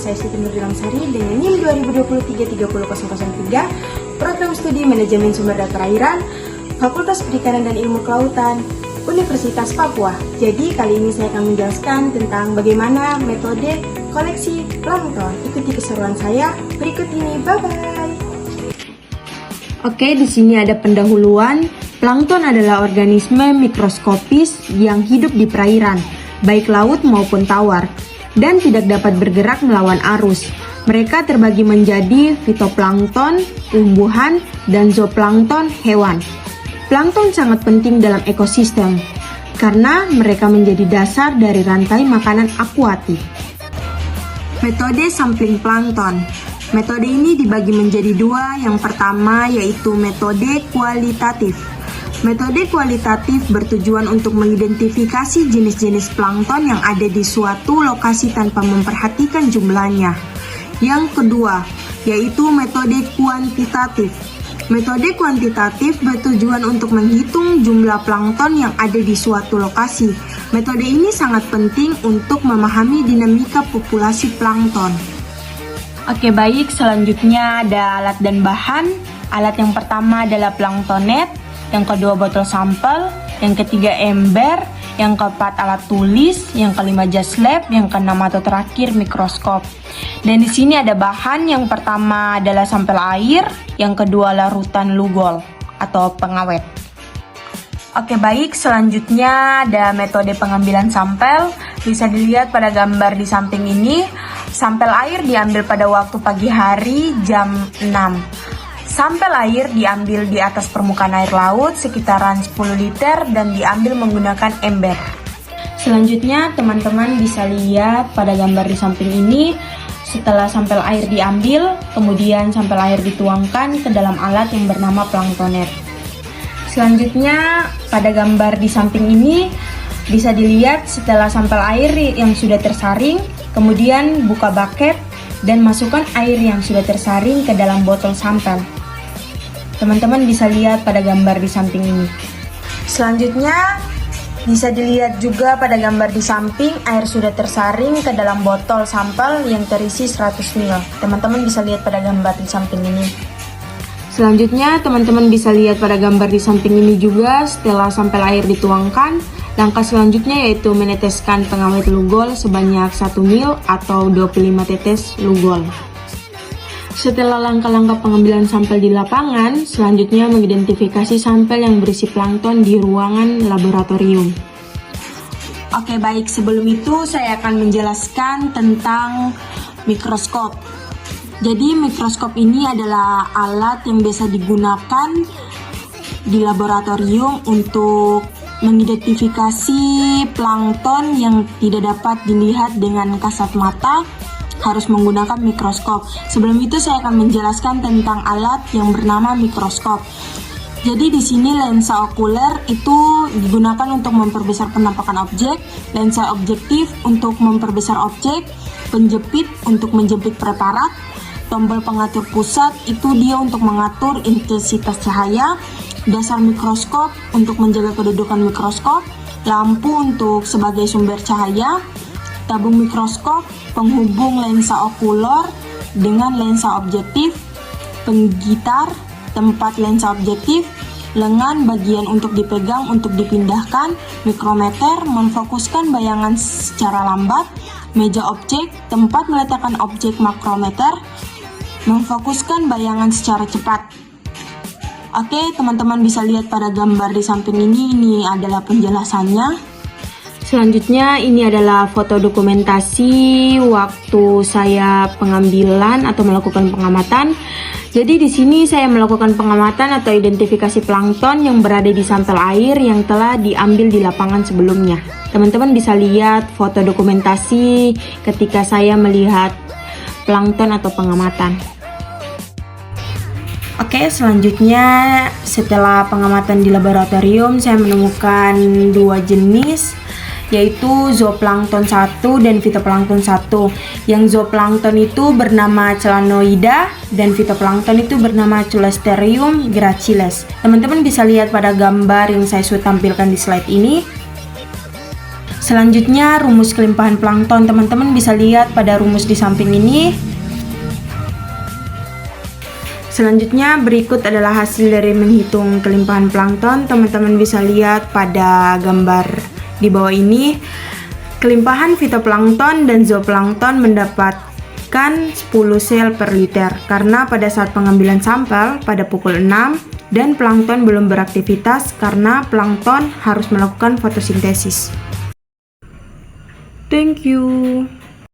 saya Siti Nurdilamsari dengan NIM 2023-30003, Program Studi Manajemen Sumber Daya Perairan, Fakultas Perikanan dan Ilmu Kelautan, Universitas Papua. Jadi kali ini saya akan menjelaskan tentang bagaimana metode koleksi plankton. Ikuti keseruan saya berikut ini. Bye-bye. Oke, di sini ada pendahuluan. Plankton adalah organisme mikroskopis yang hidup di perairan, baik laut maupun tawar, dan tidak dapat bergerak melawan arus. Mereka terbagi menjadi fitoplankton, tumbuhan, dan zooplankton, hewan. Plankton sangat penting dalam ekosistem, karena mereka menjadi dasar dari rantai makanan akuatik. Metode sampling plankton. Metode ini dibagi menjadi dua. Yang pertama yaitu metode kualitatif. Metode kualitatif bertujuan untuk mengidentifikasi jenis-jenis plankton yang ada di suatu lokasi tanpa memperhatikan jumlahnya. Yang kedua, yaitu metode kuantitatif. Metode kuantitatif bertujuan untuk menghitung jumlah plankton yang ada di suatu lokasi. Metode ini sangat penting untuk memahami dinamika populasi plankton. Oke, baik, selanjutnya ada alat dan bahan. Alat yang pertama adalah planktonet, yang kedua botol sampel, yang ketiga ember, yang keempat alat tulis, yang kelima jas lab, yang keenam atau terakhir mikroskop. Dan di sini ada bahan. Yang pertama adalah sampel air, yang kedua larutan lugol atau pengawet. Oke, baik, selanjutnya ada metode pengambilan sampel. Bisa dilihat pada gambar di samping ini. Sampel air diambil pada waktu pagi hari jam 6. Sampel air diambil di atas permukaan air laut sekitaran 10 liter dan diambil menggunakan ember. Selanjutnya teman-teman bisa lihat pada gambar di samping ini. Setelah sampel air diambil, kemudian sampel air dituangkan ke dalam alat yang bernama planktonet. Selanjutnya pada gambar di samping ini bisa dilihat setelah sampel air yang sudah tersaring, kemudian buka bucket dan masukkan air yang sudah tersaring ke dalam botol sampel. Teman-teman bisa lihat pada gambar di samping ini. Selanjutnya bisa dilihat juga pada gambar di samping air sudah tersaring ke dalam botol sampel yang terisi 100 ml. Teman-teman bisa lihat pada gambar di samping ini. Selanjutnya teman-teman bisa lihat pada gambar di samping ini juga setelah sampel air dituangkan. Langkah selanjutnya yaitu meneteskan pengawet lugol sebanyak 1 ml atau 25 tetes lugol. Setelah langkah-langkah pengambilan sampel di lapangan, selanjutnya mengidentifikasi sampel yang berisi plankton di ruangan laboratorium. Oke, baik, sebelum itu saya akan menjelaskan tentang mikroskop. Jadi mikroskop ini adalah alat yang biasa digunakan di laboratorium untuk mengidentifikasi plankton yang tidak dapat dilihat dengan kasat mata, harus menggunakan mikroskop. Sebelum itu saya akan menjelaskan tentang alat yang bernama mikroskop. Jadi di sini lensa okuler itu digunakan untuk memperbesar penampakan objek, lensa objektif untuk memperbesar objek, penjepit untuk menjepit preparat, tombol pengatur pusat itu dia untuk mengatur intensitas cahaya, dasar mikroskop untuk menjaga kedudukan mikroskop, lampu untuk sebagai sumber cahaya, tabung mikroskop, penghubung lensa okuler dengan lensa objektif, penggitar, tempat lensa objektif, lengan bagian untuk dipegang untuk dipindahkan, mikrometer, memfokuskan bayangan secara lambat, meja objek, tempat meletakkan objek makrometer, memfokuskan bayangan secara cepat. Oke, teman-teman bisa lihat pada gambar di samping ini adalah penjelasannya. Selanjutnya ini adalah foto dokumentasi waktu saya pengambilan atau melakukan pengamatan. Jadi di sini saya melakukan pengamatan atau identifikasi plankton yang berada di sampel air yang telah diambil di lapangan sebelumnya. Teman-teman bisa lihat foto dokumentasi ketika saya melihat plankton atau pengamatan. Oke, selanjutnya setelah pengamatan di laboratorium saya menemukan dua jenis, yaitu zooplankton 1 dan fitoplankton 1. Yang zooplankton itu bernama Chelanoida dan fitoplankton itu bernama Chulasterium graciles. Teman-teman bisa lihat pada gambar yang saya sudah tampilkan di slide ini. Selanjutnya rumus kelimpahan plankton. Teman-teman bisa lihat pada rumus di samping ini. Selanjutnya berikut adalah hasil dari menghitung kelimpahan plankton. Teman-teman bisa lihat pada gambar di bawah ini. Kelimpahan fitoplankton dan zooplankton mendapatkan 10 sel per liter karena pada saat pengambilan sampel pada pukul 6 dan plankton belum beraktivitas karena plankton harus melakukan fotosintesis. Thank you.